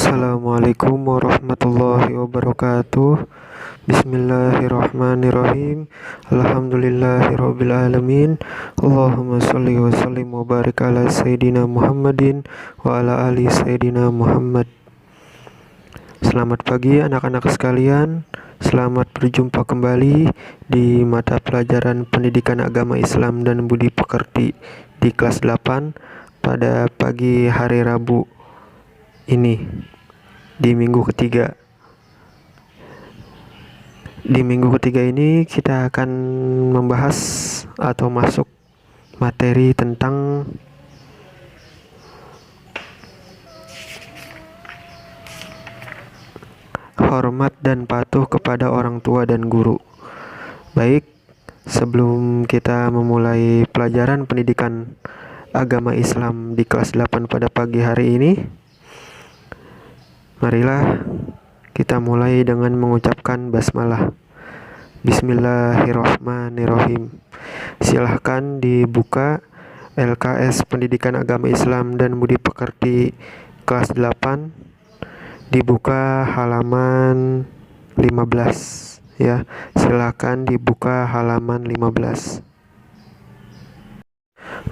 Assalamualaikum warahmatullahi wabarakatuh. Bismillahirrahmanirrahim. Alhamdulillahirabbil alamin. Allahumma shalli wa sallim wa barik ala sayyidina Muhammadin wa ala ali sayyidina Muhammad. Selamat pagi anak-anak sekalian. Selamat berjumpa kembali di mata pelajaran Pendidikan Agama Islam dan Budi Pekerti di kelas 8 pada pagi hari Rabu ini di minggu ketiga. Di minggu ketiga ini kita akan membahas atau masuk materi tentang hormat dan patuh kepada orang tua dan guru. Baik, sebelum kita memulai pelajaran pendidikan agama Islam di kelas 8 pada pagi hari ini, marilah kita mulai dengan mengucapkan basmalah. Bismillahirrahmanirrahim. Silahkan dibuka LKS Pendidikan Agama Islam dan Budi Pekerti kelas 8, dibuka halaman 15 ya. Silahkan dibuka halaman 15.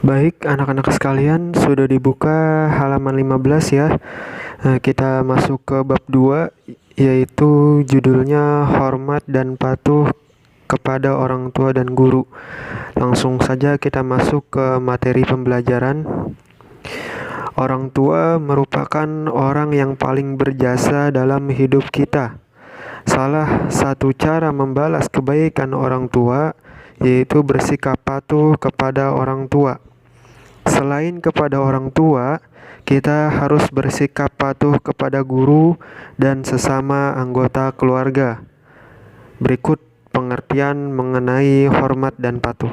Baik anak-anak sekalian, sudah dibuka halaman 15 ya. Kita masuk ke bab 2, yaitu judulnya hormat dan patuh kepada orang tua dan guru. Langsung saja kita masuk ke materi pembelajaran. Orang tua merupakan orang yang paling berjasa dalam hidup kita. Salah satu cara membalas kebaikan orang tua yaitu bersikap patuh kepada orang tua. Selain kepada orang tua, kita harus bersikap patuh kepada guru dan sesama anggota keluarga. Berikut pengertian mengenai hormat dan patuh.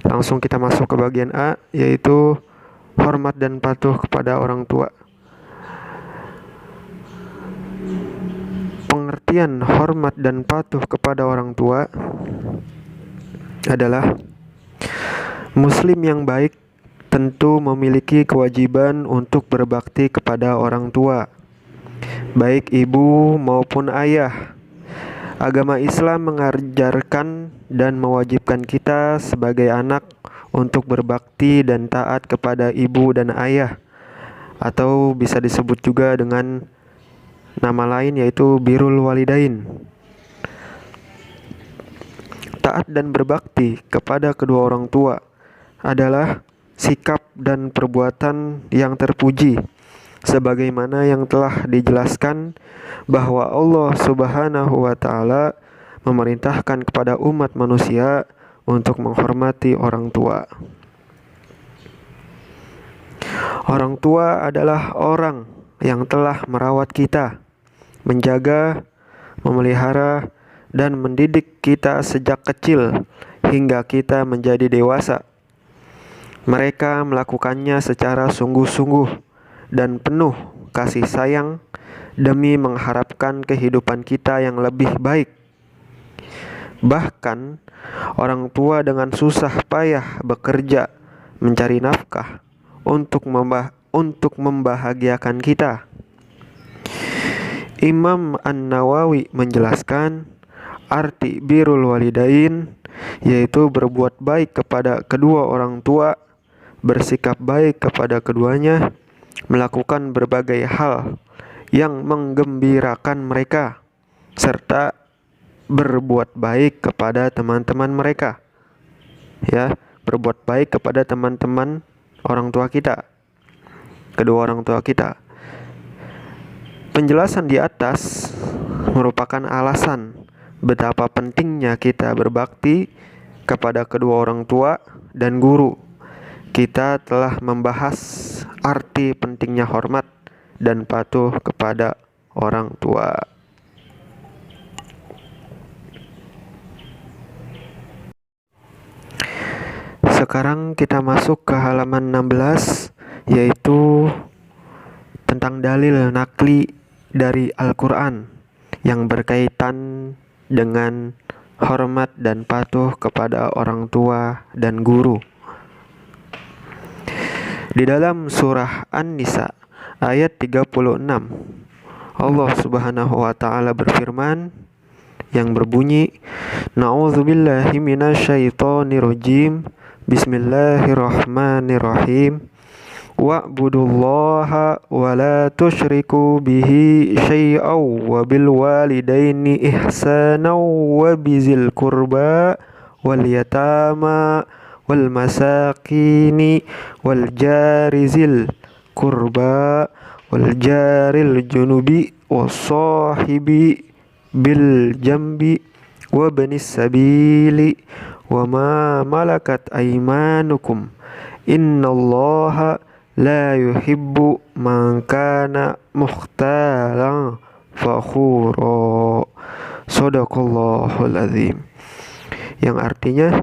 Langsung kita masuk ke bagian A, yaitu hormat dan patuh kepada orang tua. Pengertian hormat dan patuh kepada orang tua adalah Muslim yang baik tentu memiliki kewajiban untuk berbakti kepada orang tua, baik ibu maupun ayah. Agama Islam mengajarkan dan mewajibkan kita sebagai anak untuk berbakti dan taat kepada ibu dan ayah, atau bisa disebut juga dengan nama lain yaitu birrul walidain. Taat dan berbakti kepada kedua orang tua adalah sikap dan perbuatan yang terpuji, sebagaimana yang telah dijelaskan bahwa Allah Subhanahu wa Ta'ala memerintahkan kepada umat manusia untuk menghormati orang tua. Orang tua adalah orang yang telah merawat kita, menjaga, memelihara, dan mendidik kita sejak kecil hingga kita menjadi dewasa. Mereka melakukannya secara sungguh-sungguh dan penuh kasih sayang demi mengharapkan kehidupan kita yang lebih baik. Bahkan, orang tua dengan susah payah bekerja mencari nafkah untuk membahagiakan kita. Imam An-Nawawi menjelaskan arti birrul walidain yaitu berbuat baik kepada kedua orang tua, bersikap baik kepada keduanya, melakukan berbagai hal yang menggembirakan mereka, serta berbuat baik kepada teman-teman mereka. Ya, berbuat baik kepada teman-teman orang tua kita, kedua orang tua kita. Penjelasan di atas merupakan alasan betapa pentingnya kita berbakti kepada kedua orang tua dan guru. Kita telah membahas arti pentingnya hormat dan patuh kepada orang tua. Sekarang kita masuk ke halaman 16, yaitu tentang dalil nakli dari Al-Quran yang berkaitan dengan hormat dan patuh kepada orang tua dan guru. Di dalam surah An-Nisa ayat 36. Allah Subhanahu wa taala berfirman yang berbunyi, Na'udzubillahi minasyaitonirrajim. Bismillahirrahmanirrahim. Wa'budullaha wa la tusyriku bihi syai'aw wa bil walidaini ihsanan wa bizil qurba wal yatama wal masakini wal jarizil qurba wal jaril junubi was sahibi bil jambi wa banis sabili wa ma malakat aymanukum innallaha la yuhibbu man kana mukhtalan fakhura. Shadaqallahul azim. Yang artinya,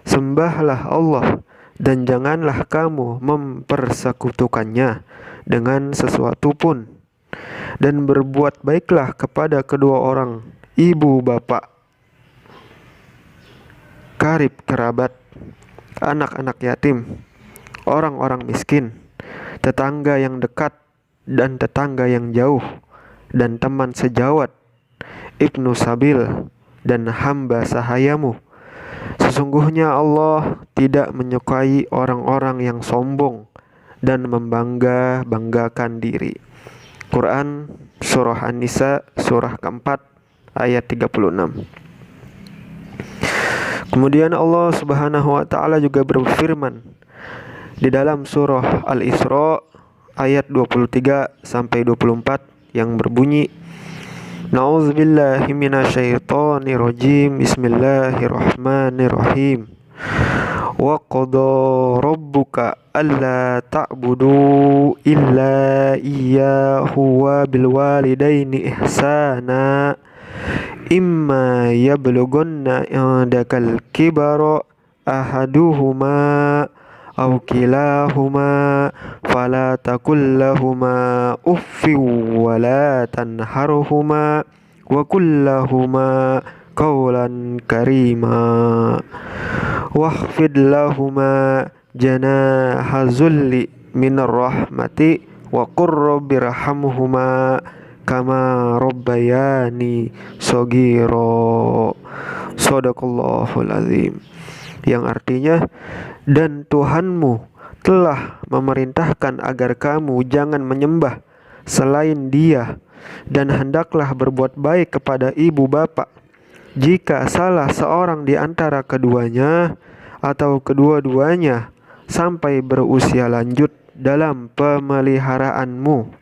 sembahlah Allah dan janganlah kamu mempersekutukannya dengan sesuatu pun, dan berbuat baiklah kepada kedua orang ibu bapak, karib kerabat, anak-anak yatim, orang-orang miskin, tetangga yang dekat dan tetangga yang jauh, dan teman sejawat, ibnu sabil, dan hamba sahayamu. Sesungguhnya Allah tidak menyukai orang-orang yang sombong dan membangga-banggakan diri. Quran Surah An-Nisa surah keempat ayat 36. Kemudian Allah Subhanahu wa taala juga berfirman di dalam surah Al-Isra ayat 23 sampai 24 yang berbunyi, Na'udzubillahi minasyaitonirrajim. Bismillahirrahmanirrahim. Wa qada rabbuka alla ta'budu illa iyyahu wa bil walidaini ihsana imma yablughanna indakal kibara ahaduhuma aw kilahuma fala takul lahuma uffin wa la tanharhuma wa qul lahuma qawlan karima wakhfid lahuma janaha zulli minar rahmati wa qur rabbirhamhuma kama rabbayani shaghira. Shadaqallahul azim. Yang artinya, dan Tuhanmu telah memerintahkan agar kamu jangan menyembah selain Dia, dan hendaklah berbuat baik kepada ibu bapa. Jika salah seorang di antara keduanya atau kedua-duanya sampai berusia lanjut dalam pemeliharaanmu,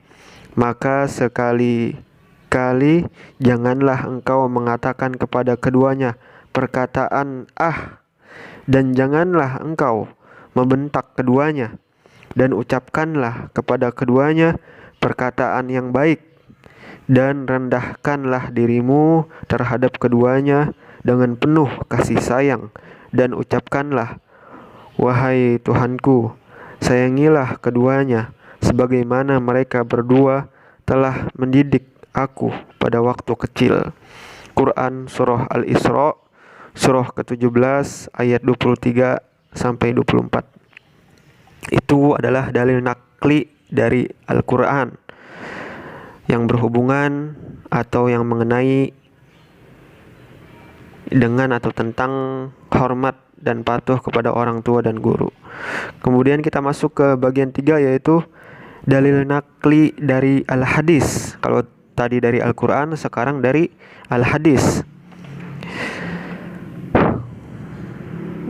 maka sekali-kali janganlah engkau mengatakan kepada keduanya perkataan dan janganlah engkau membentak keduanya, dan ucapkanlah kepada keduanya perkataan yang baik, dan rendahkanlah dirimu terhadap keduanya dengan penuh kasih sayang, dan ucapkanlah, wahai Tuhanku, sayangilah keduanya sebagaimana mereka berdua telah mendidik aku pada waktu kecil. Quran Surah Al-Isra surah ke-17 ayat 23 sampai 24. Itu adalah dalil nakli dari Al-Quran yang berhubungan atau yang mengenai dengan atau tentang hormat dan patuh kepada orang tua dan guru. Kemudian kita masuk ke bagian 3, yaitu dalil nakli dari Al-Hadis. Kalau tadi dari Al-Quran, sekarang dari Al-Hadis.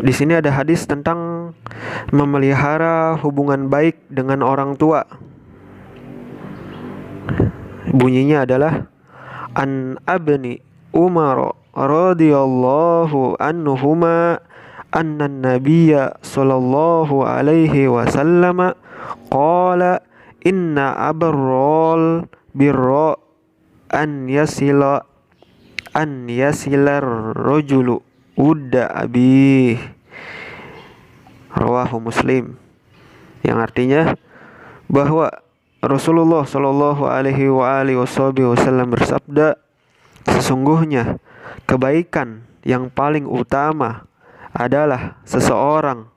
Di sini ada hadis tentang memelihara hubungan baik dengan orang tua. Bunyinya adalah An Abni Umar radhiyallahu anhuma anna nabiyya sallallahu alaihi wasallam qala inna abarrol birra an yasila rajulu udda abih, rawahu Muslim. Yang artinya bahwa Rasulullah Shallallahu Alaihi Wasallam bersabda, sesungguhnya kebaikan yang paling utama adalah seseorang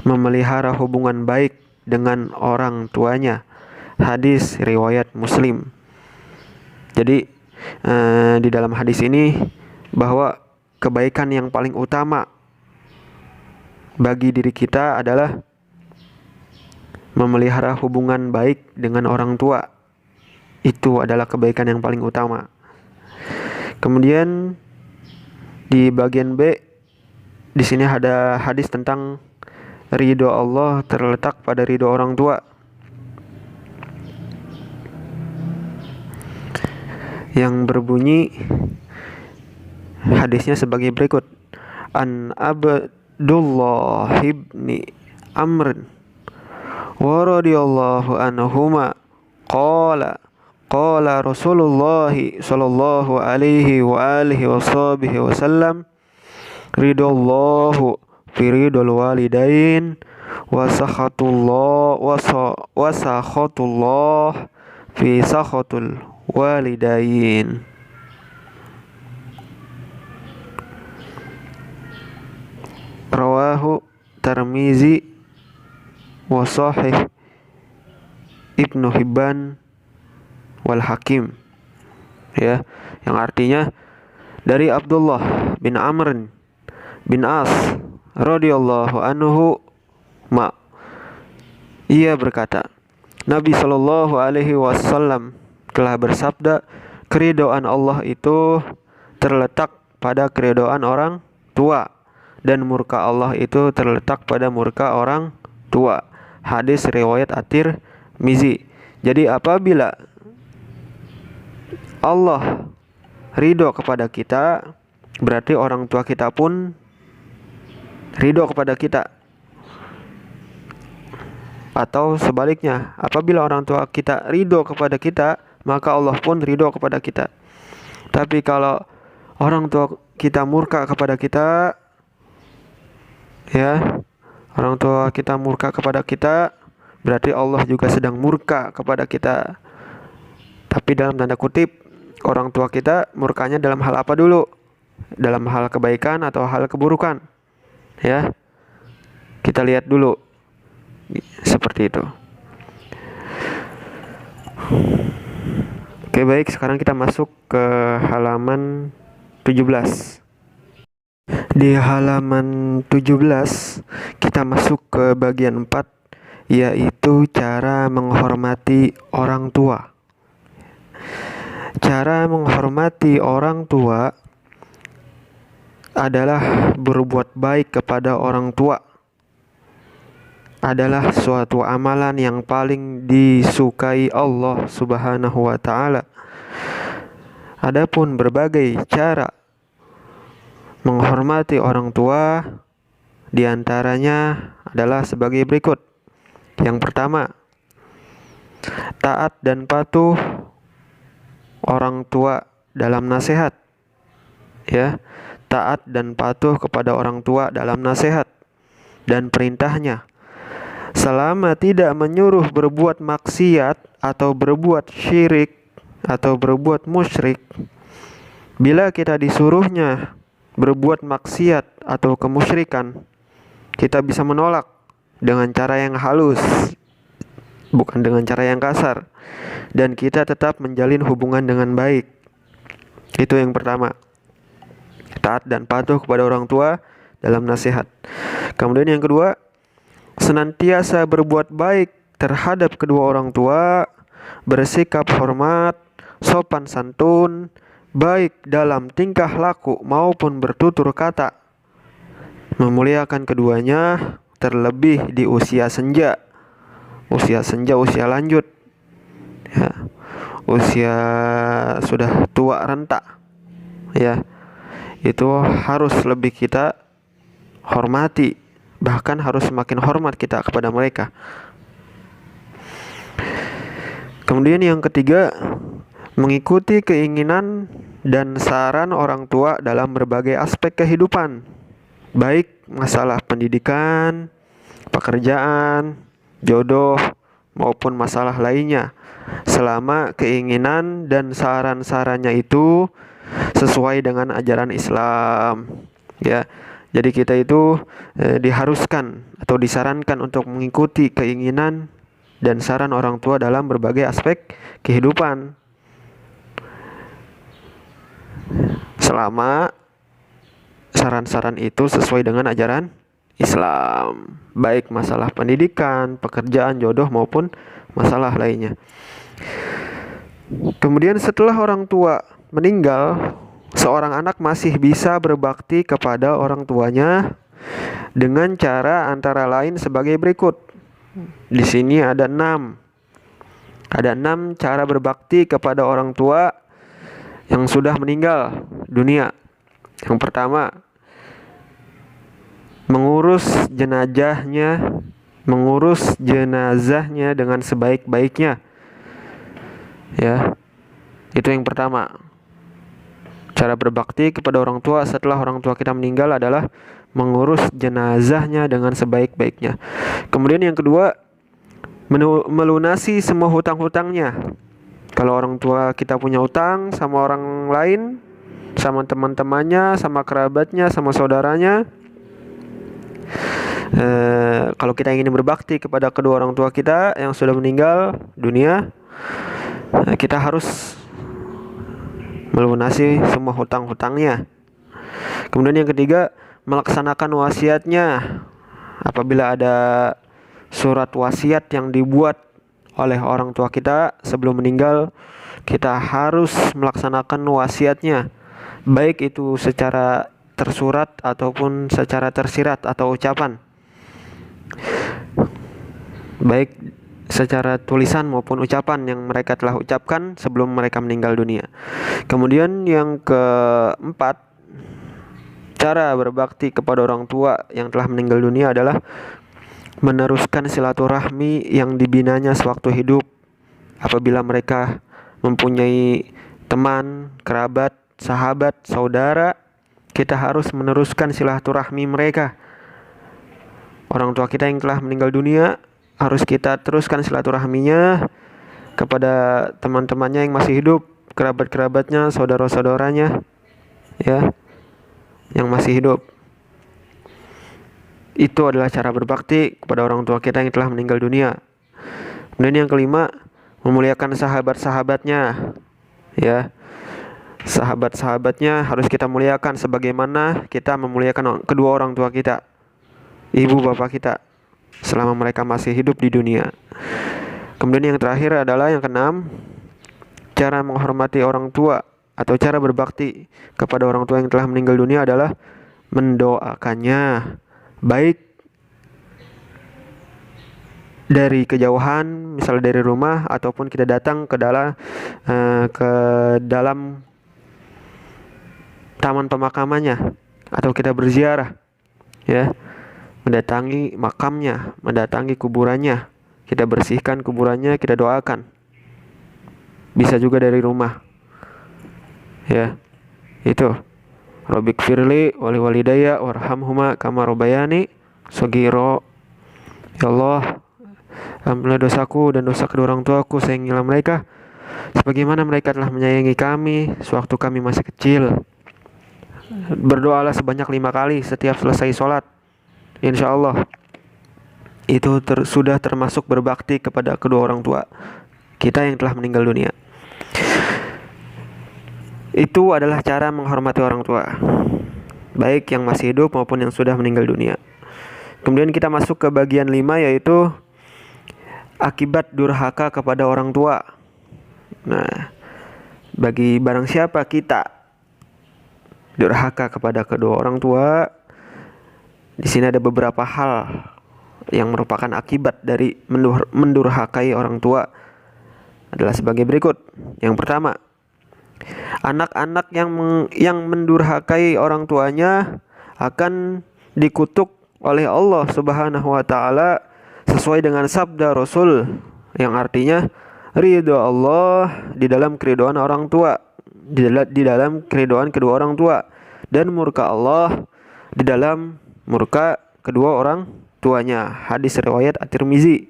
memelihara hubungan baik dengan orang tuanya, hadis riwayat Muslim. Jadi di dalam hadis ini bahwa kebaikan yang paling utama bagi diri kita adalah memelihara hubungan baik dengan orang tua. Itu adalah kebaikan yang paling utama. Kemudian di bagian B, di sini ada hadis tentang ridho Allah terletak pada ridho orang tua, yang berbunyi hadisnya sebagai berikut. An Abdullah ibni Amr wa radhiyallahu anhuma qala qala Rasulullah sallallahu alaihi wa alihi wasallam ridallahu fi ridal walidain wa sakhatullah fi sakhatul walidain. Rawahu Tirmizi wa Sahih Ibnu Hibban wal Hakim. Ya, yang artinya dari Abdullah bin Amr bin As radhiyallahu anhu ia berkata, Nabi Shallallahu alaihi wasallam telah bersabda, keridhaan Allah itu terletak pada keridhaan orang tua, dan murka Allah itu terletak pada murka orang tua. Hadis riwayat At-Tirmizi. Jadi apabila Allah ridho kepada kita, berarti orang tua kita pun ridho kepada kita. Atau sebaliknya, apabila orang tua kita ridho kepada kita, maka Allah pun ridho kepada kita. Tapi kalau orang tua kita murka kepada kita, ya, orang tua kita murka kepada kita, berarti Allah juga sedang murka kepada kita. Tapi dalam tanda kutip, orang tua kita murkanya dalam hal apa dulu? Dalam hal kebaikan atau hal keburukan? Ya, kita lihat dulu. Seperti itu. Oke, baik, sekarang kita masuk ke halaman 17. Di halaman 17 kita masuk ke bagian 4, yaitu cara menghormati orang tua. Cara menghormati orang tua adalah berbuat baik kepada orang tua. Adalah suatu amalan yang paling disukai Allah Subhanahu wa taala. Adapun berbagai cara menghormati orang tua, di antaranya adalah sebagai berikut. Yang pertama, taat dan patuh orang tua dalam nasihat. Ya, taat dan patuh kepada orang tua dalam nasihat dan perintahnya, selama tidak menyuruh berbuat maksiat atau berbuat syirik atau berbuat musyrik. Bila kita disuruhnya berbuat maksiat atau kemusyrikan, kita bisa menolak dengan cara yang halus, bukan dengan cara yang kasar, dan kita tetap menjalin hubungan dengan baik. Itu yang pertama, taat dan patuh kepada orang tua dalam nasihat. Kemudian yang kedua, senantiasa berbuat baik terhadap kedua orang tua, bersikap hormat, sopan santun, baik dalam tingkah laku maupun bertutur kata, memuliakan keduanya, terlebih di usia senja, usia lanjut, ya, usia sudah tua renta, ya, itu harus lebih kita hormati. Bahkan harus semakin hormat kita kepada mereka. Kemudian yang ketiga, mengikuti keinginan dan saran orang tua dalam berbagai aspek kehidupan, baik masalah pendidikan, pekerjaan, jodoh, maupun masalah lainnya, selama keinginan dan saran-sarannya itu sesuai dengan ajaran Islam. Ya, jadi kita itu diharuskan atau disarankan untuk mengikuti keinginan dan saran orang tua dalam berbagai aspek kehidupan. Selama saran-saran itu sesuai dengan ajaran Islam, baik masalah pendidikan, pekerjaan, jodoh maupun masalah lainnya. Kemudian setelah orang tua meninggal, seorang anak masih bisa berbakti kepada orang tuanya dengan cara antara lain sebagai berikut. Di sini ada 6 cara berbakti kepada orang tua yang sudah meninggal dunia. Yang pertama, mengurus jenazahnya dengan sebaik-baiknya. Ya, itu yang pertama. Cara berbakti kepada orang tua setelah orang tua kita meninggal adalah mengurus jenazahnya dengan sebaik-baiknya. Kemudian yang kedua, melunasi semua hutang-hutangnya. Kalau orang tua kita punya utang sama orang lain, sama teman-temannya, sama kerabatnya, sama saudaranya, kalau kita ingin berbakti kepada kedua orang tua kita yang sudah meninggal dunia, kita harus melunasi semua hutang-hutangnya. Kemudian yang ketiga, melaksanakan wasiatnya. Apabila ada surat wasiat yang dibuat oleh orang tua kita sebelum meninggal, kita harus melaksanakan wasiatnya, baik itu secara tersurat ataupun secara tersirat atau ucapan, baik secara tulisan maupun ucapan yang mereka telah ucapkan sebelum mereka meninggal dunia. Kemudian yang keempat, cara berbakti kepada orang tua yang telah meninggal dunia adalah meneruskan silaturahmi yang dibinanya sewaktu hidup. Apabila mereka mempunyai teman, kerabat, sahabat, saudara, kita harus meneruskan silaturahmi mereka. Orang tua kita yang telah meninggal dunia harus kita teruskan silaturahminya kepada teman-temannya yang masih hidup, kerabat-kerabatnya, saudara-saudaranya, ya, yang masih hidup. Itu adalah cara berbakti kepada orang tua kita yang telah meninggal dunia. Kemudian yang kelima, memuliakan sahabat-sahabatnya, ya. Sahabat-sahabatnya harus kita muliakan sebagaimana kita memuliakan kedua orang tua kita, ibu bapak kita, selama mereka masih hidup di dunia. Kemudian yang terakhir adalah yang keenam, cara menghormati orang tua atau cara berbakti kepada orang tua yang telah meninggal dunia adalah mendoakannya, baik dari kejauhan, misalnya dari rumah, ataupun kita datang ke dalam taman pemakamannya, atau kita berziarah, ya, mendatangi makamnya, mendatangi kuburannya, kita bersihkan kuburannya, kita doakan. Bisa juga dari rumah, ya, itu. Rabbik firli wali walidayya warhamhuma kama rabbayani shaghira. Ya Allah, ampunilah dosaku dan dosa kedua orang tuaku, sayangilah mereka sebagaimana mereka telah menyayangi kami sewaktu kami masih kecil. Berdoalah sebanyak 5 kali setiap selesai sholat. Insya Allah itu sudah termasuk berbakti kepada kedua orang tua kita yang telah meninggal dunia. Itu adalah cara menghormati orang tua, baik yang masih hidup maupun yang sudah meninggal dunia. Kemudian kita masuk ke bagian 5, yaitu akibat durhaka kepada orang tua. Nah, bagi barang siapa kita durhaka kepada kedua orang tua, di sini ada beberapa hal yang merupakan akibat dari mendurhakai orang tua adalah sebagai berikut. Yang pertama, anak-anak yang mendurhakai orang tuanya akan dikutuk oleh Allah Subhanahu wa taala sesuai dengan sabda Rasul yang artinya ridho Allah di dalam keridhaan orang tua, di dalam keridhaan kedua orang tua, dan murka Allah di dalam murka kedua orang tuanya. Hadis riwayat At-Tirmizi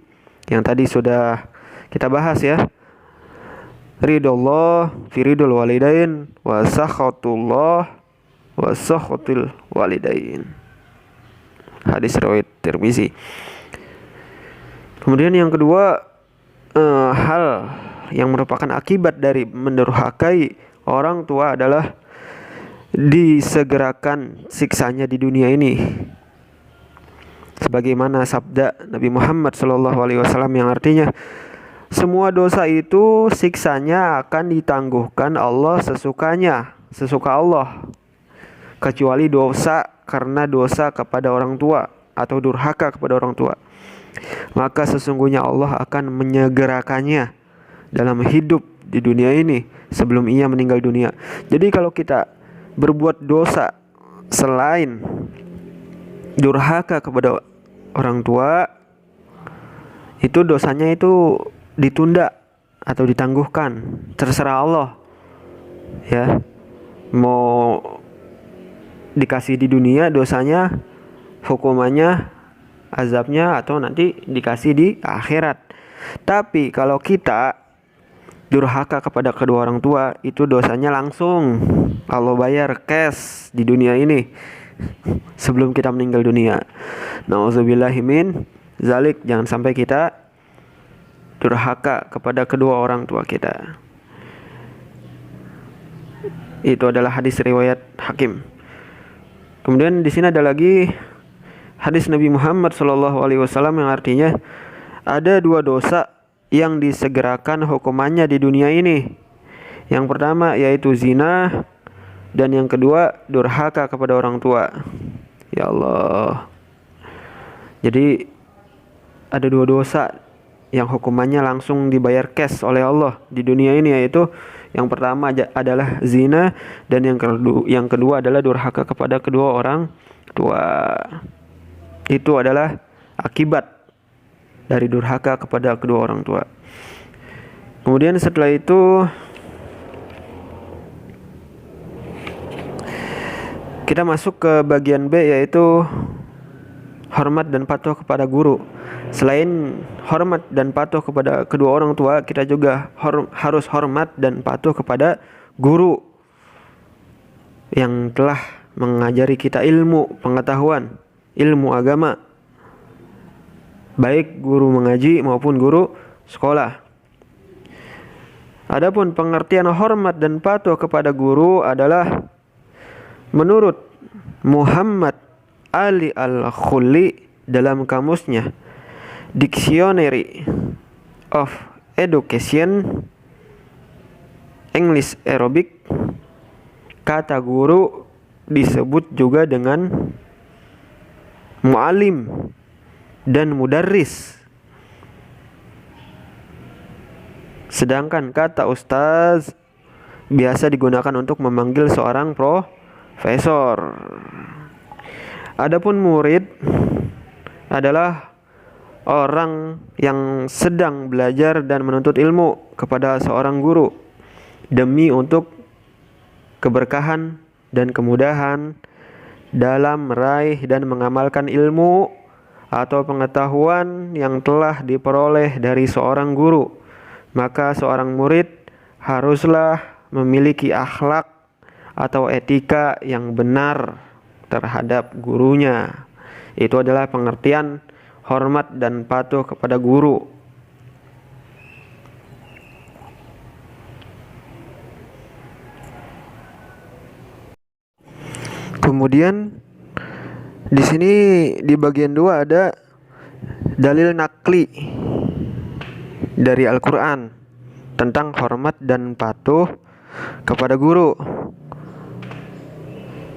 yang tadi sudah kita bahas, ya. Ridullah fi ridul walidain wa sakhatullah wa sakhatul walidain. Hadis riwayat Tirmizi. Kemudian yang kedua, hal yang merupakan akibat dari mendurhakai orang tua adalah disegerakan siksanya di dunia ini. Sebagaimana sabda Nabi Muhammad SAW yang artinya, semua dosa itu siksanya akan ditangguhkan Allah sesukanya, sesuka Allah, kecuali dosa karena dosa kepada orang tua atau durhaka kepada orang tua. Maka sesungguhnya Allah akan menyegerakannya dalam hidup di dunia ini sebelum ia meninggal dunia. Jadi kalau kita berbuat dosa selain durhaka kepada orang tua, itu dosanya itu ditunda atau ditangguhkan, terserah Allah ya. Mau dikasih di dunia dosanya, hukumannya, azabnya, atau nanti dikasih di akhirat. Tapi kalau kita durhaka kepada kedua orang tua, itu dosanya langsung Allah bayar cash di dunia ini sebelum kita meninggal dunia. Nauzubillahi min zalik. Jangan sampai kita durhaka kepada kedua orang tua kita. Itu adalah hadis riwayat Hakim. Kemudian di sini ada lagi hadis Nabi Muhammad SAW yang artinya ada dua dosa yang disegerakan hukumannya di dunia ini. Yang pertama yaitu zina, dan yang kedua durhaka kepada orang tua. Ya Allah. Jadi ada dua dosa yang hukumannya langsung dibayar cash oleh Allah di dunia ini, yaitu yang pertama adalah zina, dan yang kedua adalah durhaka kepada kedua orang tua. Itu adalah akibat dari durhaka kepada kedua orang tua. Kemudian setelah itu kita masuk ke bagian B, yaitu hormat dan patuh kepada guru. Selain hormat dan patuh kepada kedua orang tua, kita juga harus hormat dan patuh kepada guru yang telah mengajari kita ilmu pengetahuan, ilmu agama, baik guru mengaji maupun guru sekolah. Adapun pengertian hormat dan patuh kepada guru adalah menurut Muhammad Ali Al-Khulli dalam kamusnya Dictionary of Education English Arabic, kata guru disebut juga dengan mu'alim dan mudarris. Sedangkan kata ustaz biasa digunakan untuk memanggil seorang profesor. Adapun murid adalah orang yang sedang belajar dan menuntut ilmu kepada seorang guru demi untuk keberkahan dan kemudahan dalam meraih dan mengamalkan ilmu atau pengetahuan yang telah diperoleh dari seorang guru. Maka seorang murid haruslah memiliki akhlak atau etika yang benar terhadap gurunya. Itu adalah pengertian hormat dan patuh kepada guru. Kemudian di sini di bagian 2 ada dalil nakli dari Al-Qur'an tentang hormat dan patuh kepada guru,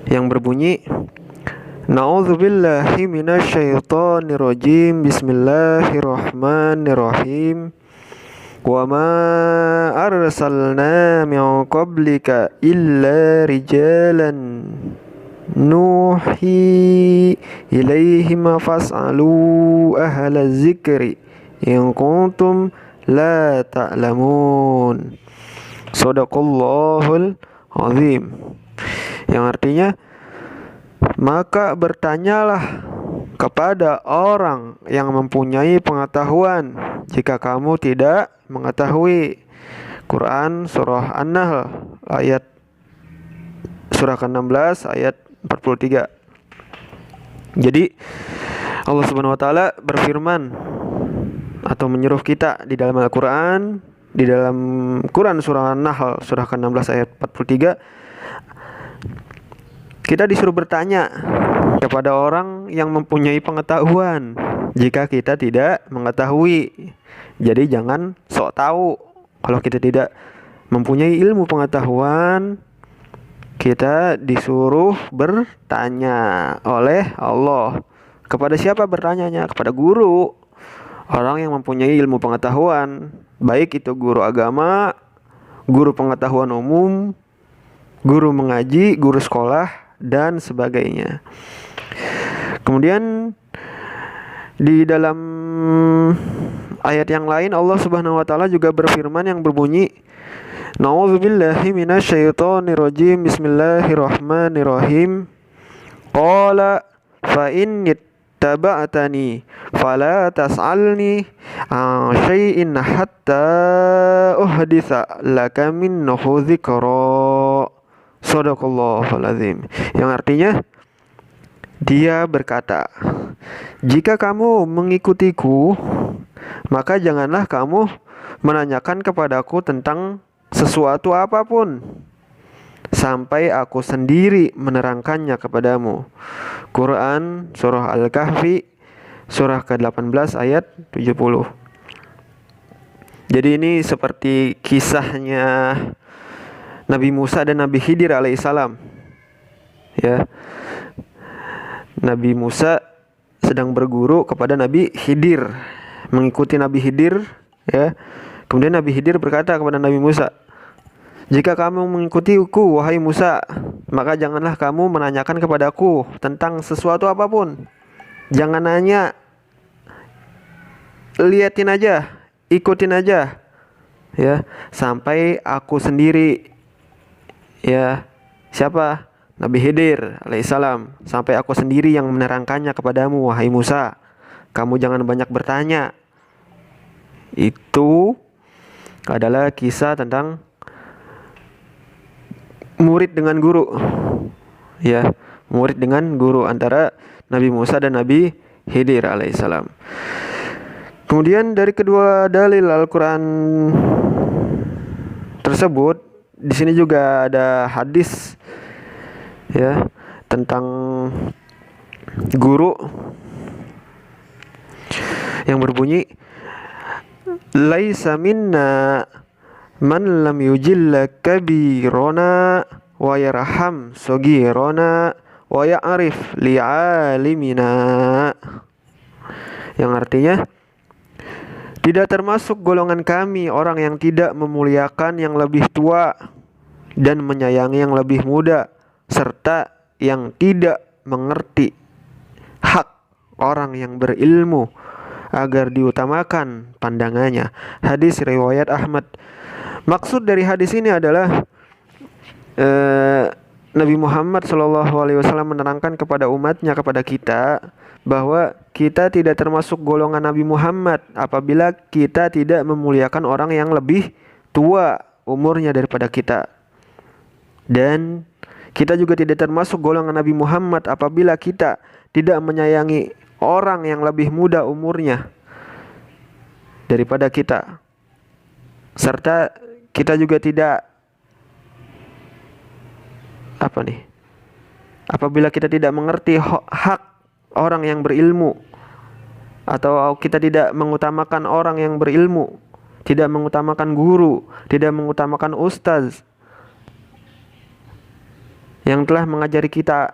yang berbunyi, Na'udzubillahi minasyaitonirrajim. Bismillahirrahmanirrahim. Wa ma arsalna min qablika illa rijalan nuhi ilaihim fas'alu ahla zikri in kuntum la ta'lamun. Shadaqallahul azim. Yang artinya, maka bertanyalah kepada orang yang mempunyai pengetahuan jika kamu tidak mengetahui. Quran surah An-Nahl ayat surah ke-16 ayat 43. Jadi Allah Subhanahu wa taala berfirman atau menyuruh kita di dalam Al-Quran, di dalam Quran surah An-Nahl surah ke-16 ayat 43, kita disuruh bertanya kepada orang yang mempunyai pengetahuan jika kita tidak mengetahui. Jadi jangan sok tahu. Kalau kita tidak mempunyai ilmu pengetahuan, kita disuruh bertanya oleh Allah. Kepada siapa bertanyanya? Kepada guru. Orang yang mempunyai ilmu pengetahuan, baik itu guru agama, guru pengetahuan umum, guru mengaji, guru sekolah, dan sebagainya. Kemudian di dalam ayat yang lain Allah Subhanahu wa taala juga berfirman yang berbunyi, Na'udzubillahi minasyaitonirrajim. Bismillahirrahmanirrahim. Qala fa in ittaba'tani fala tas'alni an syai'in hatta uhditsa laka minhu dzikra. Shadaqallahul azim. Yang artinya, dia berkata, jika kamu mengikutiku, maka janganlah kamu menanyakan kepadaku tentang sesuatu apapun sampai aku sendiri menerangkannya kepadamu. Quran surah Al-Kahfi surah ke-18 ayat 70. Jadi ini seperti kisahnya Nabi Musa dan Nabi Khidir alaihissalam. Ya. Nabi Musa sedang berguru kepada Nabi Khidir, mengikuti Nabi Khidir, ya. Kemudian Nabi Khidir berkata kepada Nabi Musa, jika kamu mengikutiku, wahai Musa, maka janganlah kamu menanyakan kepadaku tentang sesuatu apapun. Jangan nanya, liatin aja, ikutin aja, ya, sampai aku sendiri, ya, siapa? Nabi Khidir alaihissalam, sampai aku sendiri yang menerangkannya kepadamu, wahai Musa. Kamu jangan banyak bertanya. Itu adalah kisah tentang murid dengan guru, ya, murid dengan guru antara Nabi Musa dan Nabi Khidir alaihissalam. Kemudian dari kedua dalil Al-Quran tersebut, di sini juga ada hadis, ya, tentang guru yang berbunyi, laisa minna man lam yujilla kabirona wa yarham sogirona wa ya'rif li'alimina. Yang artinya, tidak termasuk golongan kami orang yang tidak memuliakan yang lebih tua dan menyayangi yang lebih muda, serta yang tidak mengerti hak orang yang berilmu agar diutamakan pandangannya. Hadis riwayat Ahmad. Maksud dari hadis ini adalah Nabi Muhammad SAW menerangkan kepada umatnya, kepada kita, bahwa kita tidak termasuk golongan Nabi Muhammad apabila kita tidak memuliakan orang yang lebih tua umurnya daripada kita. Dan kita juga tidak termasuk golongan Nabi Muhammad apabila kita tidak menyayangi orang yang lebih muda umurnya daripada kita. Serta kita juga tidak apabila kita tidak mengerti hak orang yang berilmu, atau kita tidak mengutamakan orang yang berilmu, tidak mengutamakan guru, tidak mengutamakan ustaz yang telah mengajari kita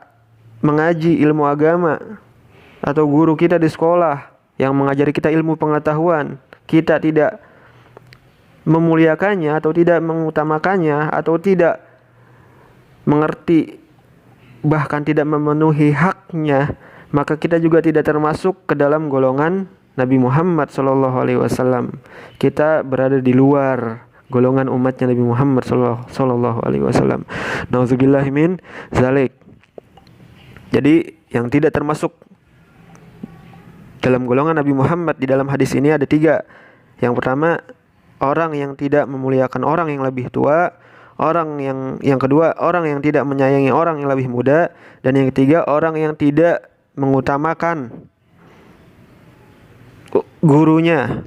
mengaji ilmu agama, atau guru kita di sekolah yang mengajari kita ilmu pengetahuan, kita tidak memuliakannya atau tidak mengutamakannya atau tidak mengerti, bahkan tidak memenuhi haknya, maka kita juga tidak termasuk ke dalam golongan Nabi Muhammad SAW. Kita berada di luar golongan umatnya Nabi Muhammad SAW. Nauzubillahi min zalik. Jadi yang tidak termasuk dalam golongan Nabi Muhammad di dalam hadis ini ada 3. Yang pertama, orang yang tidak memuliakan orang yang lebih tua. Yang kedua, orang yang tidak menyayangi orang yang lebih muda. Dan yang ketiga, orang yang tidak mengutamakan gurunya,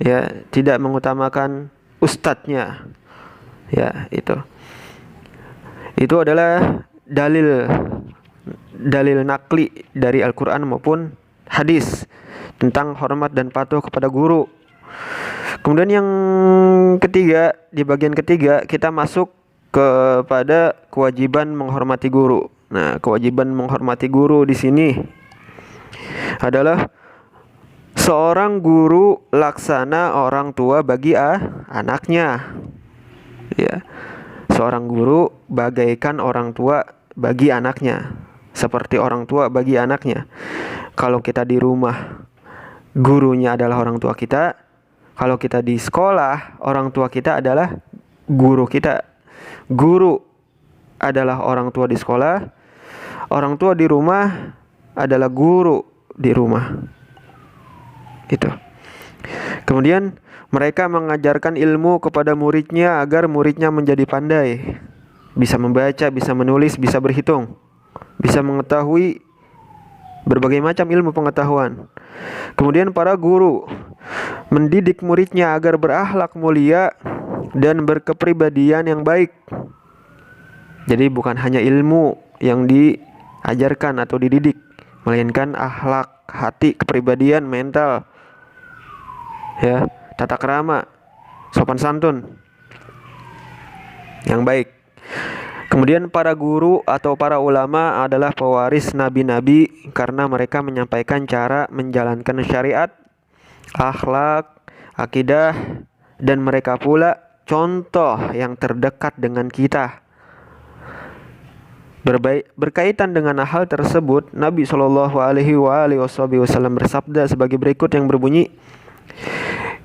ya, tidak mengutamakan ustadznya. Ya, itu adalah dalil nakli dari Al-Quran maupun hadis tentang hormat dan patuh kepada guru. Kemudian yang ketiga, di bagian ketiga kita masuk kepada kewajiban menghormati guru. Nah, kewajiban menghormati guru di sini adalah seorang guru laksana orang tua bagi anaknya. Ya. Seorang guru bagaikan orang tua bagi anaknya, seperti orang tua bagi anaknya. Kalau kita di rumah, gurunya adalah orang tua kita. Kalau kita di sekolah, orang tua kita adalah guru kita. Guru adalah orang tua di sekolah. Orang tua di rumah adalah guru di rumah. Itu. Kemudian mereka mengajarkan ilmu kepada muridnya agar muridnya menjadi pandai, bisa membaca, bisa menulis, bisa berhitung, bisa mengetahui berbagai macam ilmu pengetahuan. Kemudian para guru mendidik muridnya agar berakhlak mulia dan berkepribadian yang baik. Jadi bukan hanya ilmu yang diajarkan atau dididik, melainkan akhlak, hati, kepribadian, mental, ya, tata krama, sopan santun yang baik. Kemudian para guru atau para ulama adalah pewaris nabi-nabi karena mereka menyampaikan cara menjalankan syariat, akhlak, akidah, dan mereka pula contoh yang terdekat dengan kita. Berkaitan dengan hal tersebut, Nabi Shallallahu Alaihi Wasallam bersabda sebagai berikut yang berbunyi,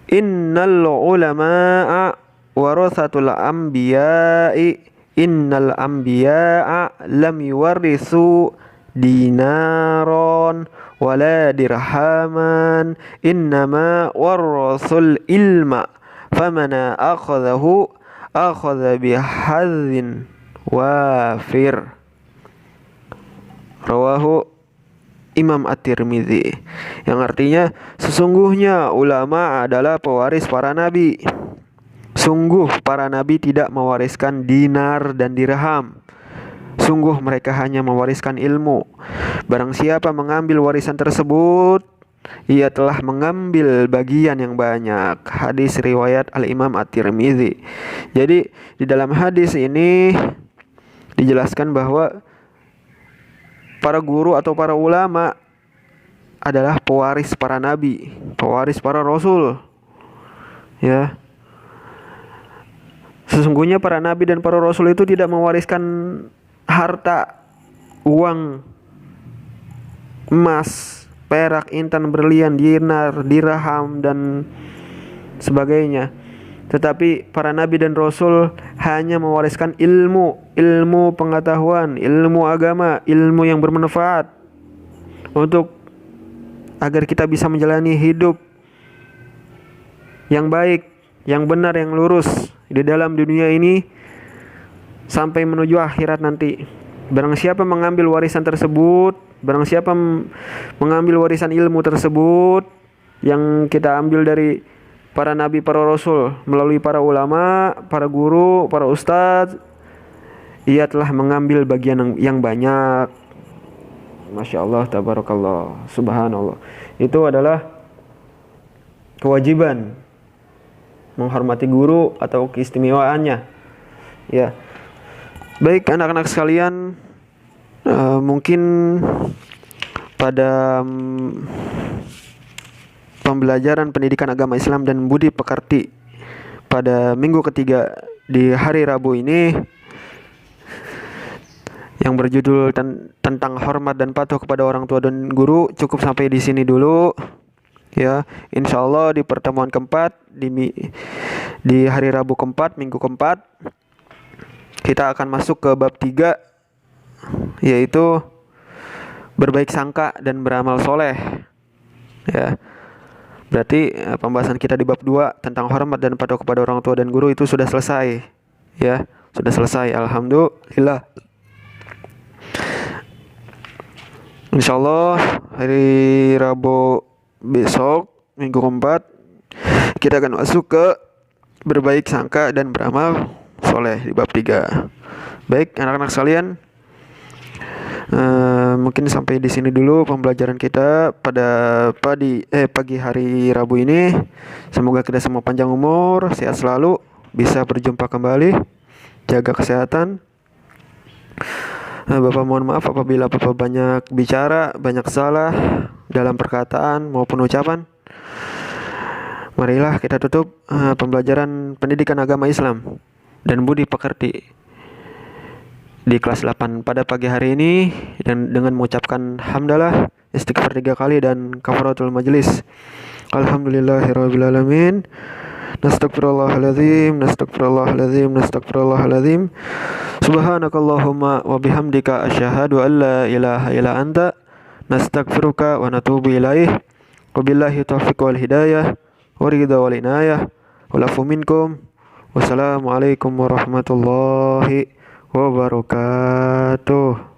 Innal ulama'a warathatul anbiya'i Innal anbiya'a lam yuwarrisu dinaron wala dirhaman innama warrasul ilma famana akhadahu akhadha bihadzin wafir. Rawahu Imam At-Tirmidzi. Yang artinya sesungguhnya ulama adalah pewaris para nabi. Sungguh para nabi tidak mewariskan dinar dan dirham. Sungguh mereka hanya mewariskan ilmu. Barang siapa mengambil warisan tersebut, ia telah mengambil bagian yang banyak. Hadis riwayat Al-Imam At-Tirmidzi. Jadi di dalam hadis ini dijelaskan bahwa para guru atau para ulama adalah pewaris para nabi, pewaris para rasul. Ya. Sesungguhnya para nabi dan para rasul itu tidak mewariskan harta, uang, emas, perak, intan, berlian, dinar, dirham, dan sebagainya. Tetapi para nabi dan rasul hanya mewariskan ilmu pengetahuan, ilmu agama, ilmu yang bermanfaat untuk agar kita bisa menjalani hidup yang baik, yang benar, yang lurus di dalam dunia ini sampai menuju akhirat nanti. Barang siapa mengambil warisan tersebut, barang siapa mengambil warisan ilmu tersebut yang kita ambil dari para nabi, para rasul, melalui para ulama, para guru, para ustadz, ia telah mengambil bagian yang banyak. Masya Allah, tabarakallah, subhanallah. Itu adalah kewajiban menghormati guru atau keistimewaannya. Ya, baik anak-anak sekalian, mungkin pada pembelajaran pendidikan agama Islam dan budi pekerti pada minggu ketiga di hari Rabu ini yang berjudul tentang hormat dan patuh kepada orang tua dan guru cukup sampai di sini dulu. Ya, insya Allah di pertemuan keempat di hari Rabu keempat, minggu keempat, kita akan masuk ke bab 3, yaitu berbaik sangka dan beramal soleh. Ya, berarti pembahasan kita di bab 2 tentang hormat dan patuh kepada orang tua dan guru itu sudah selesai. Ya, sudah selesai, alhamdulillah. Insya Allah hari Rabu besok, minggu keempat, Kita akan masuk ke berbaik sangka dan beramal soleh di bab 3. Baik anak-anak sekalian, mungkin sampai di sini dulu pembelajaran kita pada pagi hari Rabu ini. Semoga kita semua panjang umur, sehat selalu, bisa berjumpa kembali, jaga kesehatan. Bapak mohon maaf apabila Bapak banyak bicara, banyak salah dalam perkataan maupun ucapan. Marilah kita tutup pembelajaran pendidikan agama Islam dan budi pekerti di kelas 8 pada pagi hari ini, dan dengan mengucapkan hamdalah, istighfar 3 kali dan kafaratul majlis. Alhamdulillahirabbil alamin. Nastaghfirullahaladzim, nastaghfirullahaladzim, nastaghfirullahaladzim. Subhanakallahumma wa bihamdika asyhadu an la ilaha illa anta, nastaghfiruka wa natubu ilaih. Wabillahi taufiq wal hidayah, waridha wal inayah, walafu minkum. Wassalamualaikum warahmatullahi wabarakatuh.